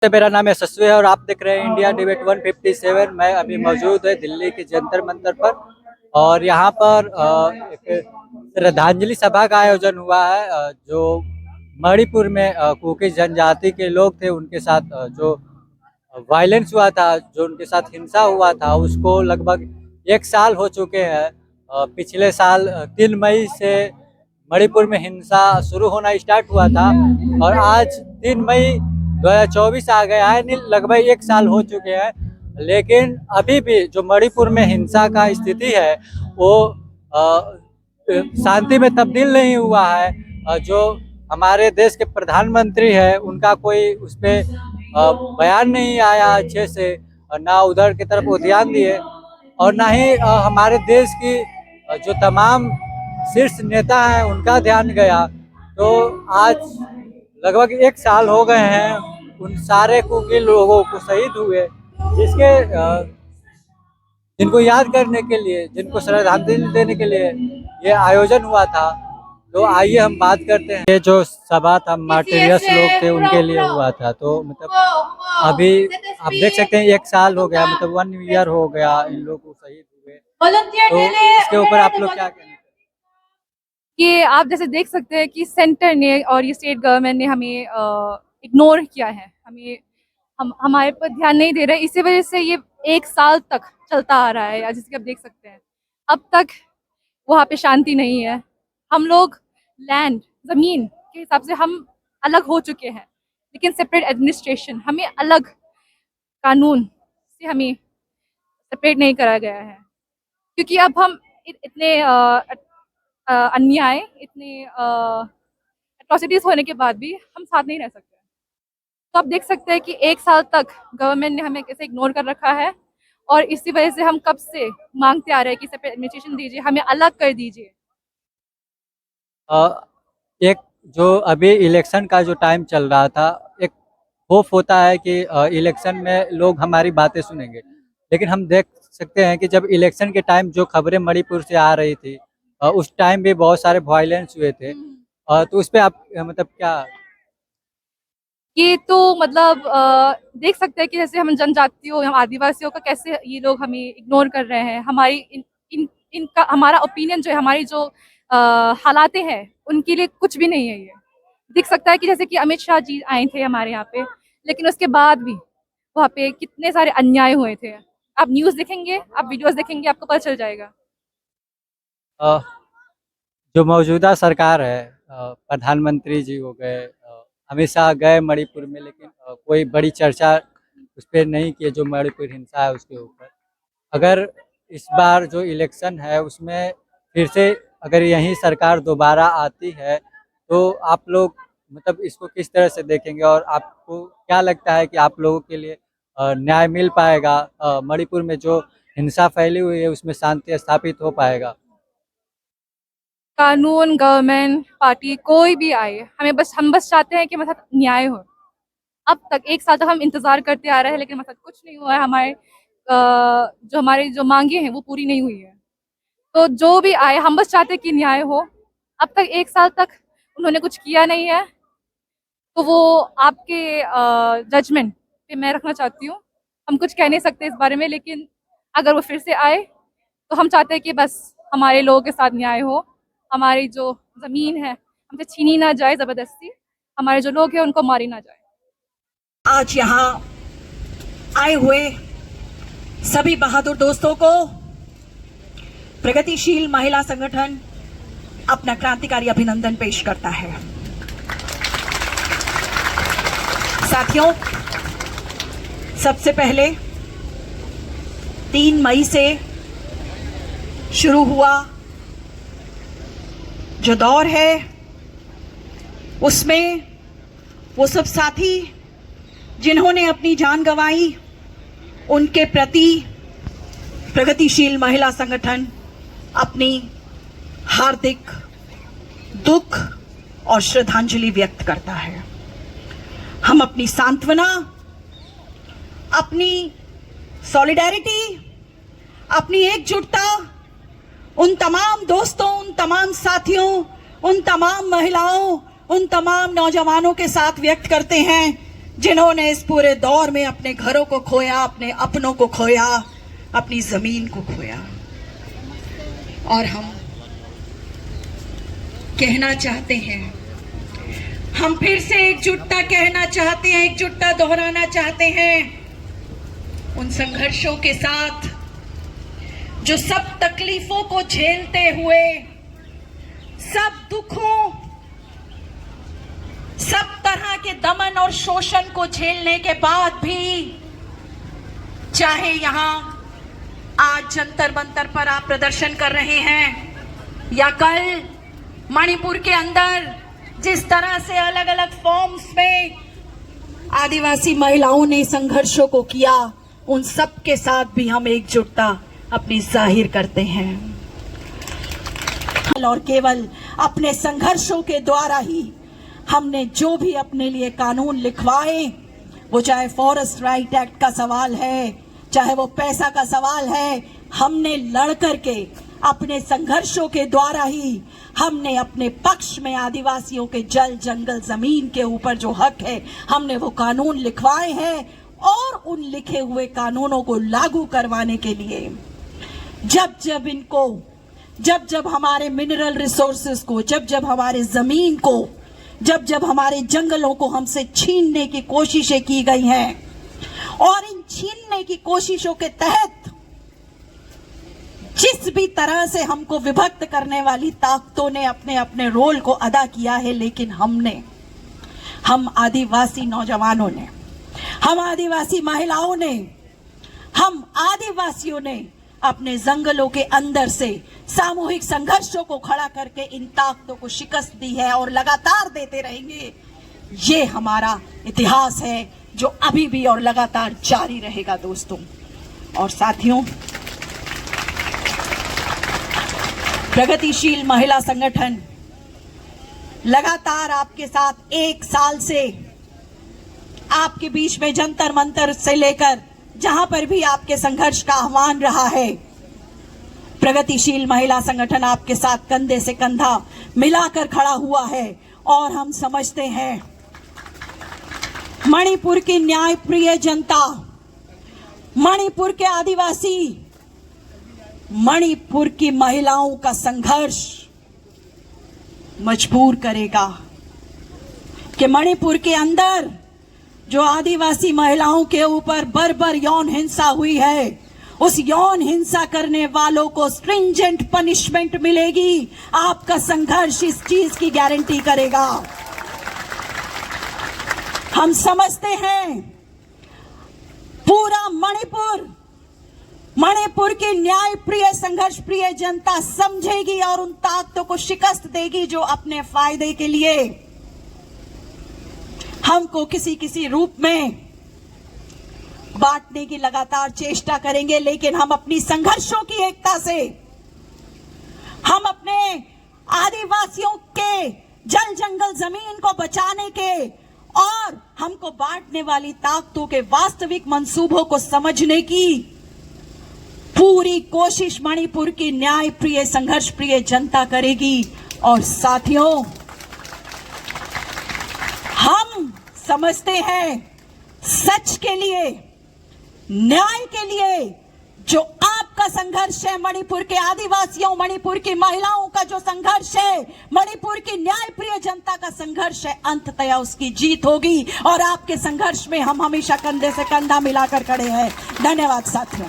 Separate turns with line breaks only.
मेरा नाम यशस्वी है और आप देख रहे हैं इंडिया डिबेट 157। मैं अभी मौजूद है दिल्ली के जंतर मंतर पर और यहाँ पर एक श्रद्धांजलि सभा का आयोजन हुआ है। जो मणिपुर में कुकी जनजाति के लोग थे उनके साथ जो वायलेंस हुआ था, जो उनके साथ हिंसा हुआ था, उसको लगभग 1 साल हो चुके हैं। पिछले साल 3 मई से मणिपुर में हिंसा शुरू होना स्टार्ट हुआ था और आज 3 मई 2024 आ गया है। लगभग 1 साल हो चुके हैं, लेकिन अभी भी जो मणिपुर में हिंसा का स्थिति है वो शांति में तब्दील नहीं हुआ है। जो हमारे देश के प्रधानमंत्री है उनका कोई उस पर बयान नहीं आया अच्छे से, ना उधर की तरफ वो ध्यान दिए और ना ही हमारे देश की जो तमाम शीर्ष नेता हैं उनका ध्यान गया। तो आज लगभग 1 साल हो गए हैं उन सारे कुकी लोगों को शहीद हुए, जिसके जिनको याद करने के लिए, जिनको श्रद्धांजलि देने के लिए ये आयोजन हुआ था। तो आइए हम बात करते हैं। ये जो सभा था मार्टिरियस लोग थे उनके लिए हुआ था। तो मतलब अभी आप देख सकते हैं 1 साल हो गया, मतलब 1 ईयर हो गया इन लोगों को शहीद हुए। तो इसके ऊपर आप लोग क्या कहेंगे?
कि आप जैसे देख सकते हैं कि सेंटर ने और ये स्टेट गवर्नमेंट ने हमें इग्नोर किया है, हमें हमारे पर ध्यान नहीं दे रहे। इसी वजह से ये 1 साल तक चलता आ रहा है। जैसे कि आप देख सकते हैं अब तक वहाँ पे शांति नहीं है। हम लोग लैंड ज़मीन के हिसाब से हम अलग हो चुके हैं, लेकिन सेपरेट एडमिनिस्ट्रेशन, हमें अलग कानून से हमें सेपरेट नहीं करा गया है। क्योंकि अब हम इतने अन्याय, इतने एट्रोसिटीज होने के बाद भी हम साथ नहीं रह सकते। तो आप देख सकते हैं कि 1 साल तक गवर्नमेंट ने हमें कैसे इग्नोर कर रखा है और इसी वजह से हम कब से मांगते आ रहे हैं कि सेपरेट एडमिनिस्ट्रेशन दीजिए, हमें अलग कर दीजिए।
एक जो अभी इलेक्शन का जो टाइम चल रहा था, एक होप होता है कि इलेक्शन में लोग हमारी बातें सुनेंगे, लेकिन हम देख सकते हैं कि जब इलेक्शन के टाइम जो खबरें मणिपुर से आ रही थी उस टाइम भी बहुत सारे वायलेंस हुए थे। तो उस पर आप मतलब क्या?
ये तो मतलब देख सकते हैं कि जैसे हम जनजातियों या आदिवासियों का कैसे ये लोग हमें इग्नोर कर रहे हैं। हमारी इनका हमारा ओपिनियन जो है, हमारी जो हालातें हैं उनके लिए कुछ भी नहीं है। ये दिख सकता है कि जैसे कि अमित शाह जी आए थे हमारे यहाँ पे, लेकिन उसके बाद भी वहाँ पे कितने सारे अन्याय हुए थे। आप न्यूज़ देखेंगे, आप वीडियोस देखेंगे, आपको पता चल जाएगा।
अ, जो मौजूदा सरकार है, प्रधानमंत्री जी हो गए, अमित शाह गए मणिपुर में, लेकिन कोई बड़ी चर्चा उस पर नहीं की जो मणिपुर हिंसा है उसके ऊपर। अगर इस बार जो इलेक्शन है उसमें फिर से अगर यही सरकार दोबारा आती है तो आप लोग मतलब इसको किस तरह से देखेंगे और आपको क्या लगता है कि आप लोगों के लिए न्याय मिल पाएगा? मणिपुर में जो हिंसा फैली हुई है उसमें शांति स्थापित हो पाएगा?
कानून, गवर्नमेंट, पार्टी कोई भी आए, हम बस चाहते हैं कि हमारे साथ न्याय हो। अब तक 1 साल तक हम इंतजार करते आ रहे हैं, लेकिन हमारे साथ कुछ नहीं हुआ है। जो हमारी जो मांगे हैं वो पूरी नहीं हुई है। तो जो भी आए, हम बस चाहते हैं कि न्याय हो। अब तक 1 साल तक उन्होंने कुछ किया नहीं है, तो वो आपके जजमेंट पे मैं रखना चाहती हूँ। हम कुछ कह नहीं सकते इस बारे में, लेकिन अगर वो फिर से आए तो हम चाहते हैं कि बस हमारे लोगों के साथ न्याय हो। हमारी जो ज़मीन है हमसे छीनी ना जाए ज़बरदस्ती, हमारे जो लोग हैं उनको मारी ना जाए।
आज यहाँ आए हुए सभी बहादुर दोस्तों को प्रगतिशील महिला संगठन अपना क्रांतिकारी अभिनंदन पेश करता है। साथियों, सबसे पहले 3 मई से शुरू हुआ जो दौर है उसमें वो सब साथी जिन्होंने अपनी जान गंवाई, उनके प्रति प्रगतिशील महिला संगठन अपनी हार्दिक दुख और श्रद्धांजलि व्यक्त करता है। हम अपनी सांत्वना, अपनी सॉलिडेरिटी, अपनी एकजुटता उन तमाम दोस्तों, उन तमाम साथियों, उन तमाम महिलाओं, उन तमाम नौजवानों के साथ व्यक्त करते हैं जिन्होंने इस पूरे दौर में अपने घरों को खोया, अपने अपनों को खोया, अपनी जमीन को खोया। और हम कहना चाहते हैं, हम फिर से एकजुटता कहना चाहते हैं, एकजुटता दोहराना चाहते हैं उन संघर्षों के साथ जो सब तकलीफों को झेलते हुए, सब दुखों, सब तरह के दमन और शोषण को झेलने के बाद भी, चाहे यहां आज जंतर मंतर पर आप प्रदर्शन कर रहे हैं या कल मणिपुर के अंदर जिस तरह से अलग अलग फॉर्म्स में आदिवासी महिलाओं ने संघर्षों को किया, उन सब के साथ भी हम एकजुटता अपनी जाहिर करते हैं। और केवल अपने संघर्षों के द्वारा ही हमने जो भी अपने लिए कानून लिखवाए, वो चाहे फॉरेस्ट राइट एक्ट का सवाल है, चाहे वो पैसा का सवाल है, हमने लड़ करके अपने संघर्षों के द्वारा ही हमने अपने पक्ष में आदिवासियों के जल, जंगल, जमीन के ऊपर जो हक है, हमने वो कानून लिखवाए हैं। और उन लिखे हुए कानूनों को लागू करवाने के लिए जब जब हमारे मिनरल रिसोर्सेज को, जब हमारे जमीन को, जब हमारे जंगलों को हमसे छीनने की कोशिशें की गई हैं, और इन छीनने की कोशिशों के तहत जिस भी तरह से हमको विभक्त करने वाली ताकतों ने अपने अपने रोल को अदा किया है, लेकिन हम आदिवासी नौजवानों ने, हम आदिवासी महिलाओं ने, हम आदिवासियों ने अपने जंगलों के अंदर से सामूहिक संघर्षों को खड़ा करके इन ताकतों को शिकस्त दी है और लगातार देते रहेंगे। ये हमारा इतिहास है जो अभी भी और लगातार जारी रहेगा दोस्तों और साथियों। प्रगतिशील महिला संगठन लगातार आपके साथ 1 साल से आपके बीच में जंतर मंतर से लेकर जहां पर भी आपके संघर्ष का आह्वान रहा है, प्रगतिशील महिला संगठन आपके साथ कंधे से कंधा मिलाकर खड़ा हुआ है। और हम समझते हैं मणिपुर की न्यायप्रिय जनता, मणिपुर के आदिवासी, मणिपुर की महिलाओं का संघर्ष मजबूर करेगा कि मणिपुर के अंदर जो आदिवासी महिलाओं के ऊपर बर्बर यौन हिंसा हुई है, उस यौन हिंसा करने वालों को स्ट्रिंजेंट पनिशमेंट मिलेगी। आपका संघर्ष इस चीज की गारंटी करेगा। हम समझते हैं पूरा मणिपुर की न्याय प्रिय, संघर्ष प्रिय जनता समझेगी और उन ताकतों को शिकस्त देगी जो अपने फायदे के लिए हमको किसी रूप में बांटने की लगातार चेष्टा करेंगे। लेकिन हम अपनी संघर्षों की एकता से, हम अपने आदिवासियों के जल, जंगल, जमीन को बचाने के और हमको बांटने वाली ताकतों के वास्तविक मंसूबों को समझने की पूरी कोशिश मणिपुर की न्याय प्रिय, संघर्ष प्रिय जनता करेगी। और साथियों, हम समझते हैं सच के लिए, न्याय के लिए जो आपका संघर्ष है, मणिपुर के आदिवासियों, मणिपुर की महिलाओं का जो संघर्ष है, मणिपुर की न्याय प्रिय जनता का संघर्ष है, अंततः उसकी जीत होगी। और आपके संघर्ष में हम हमेशा कंधे से कंधा मिलाकर खड़े हैं। धन्यवाद साथियों।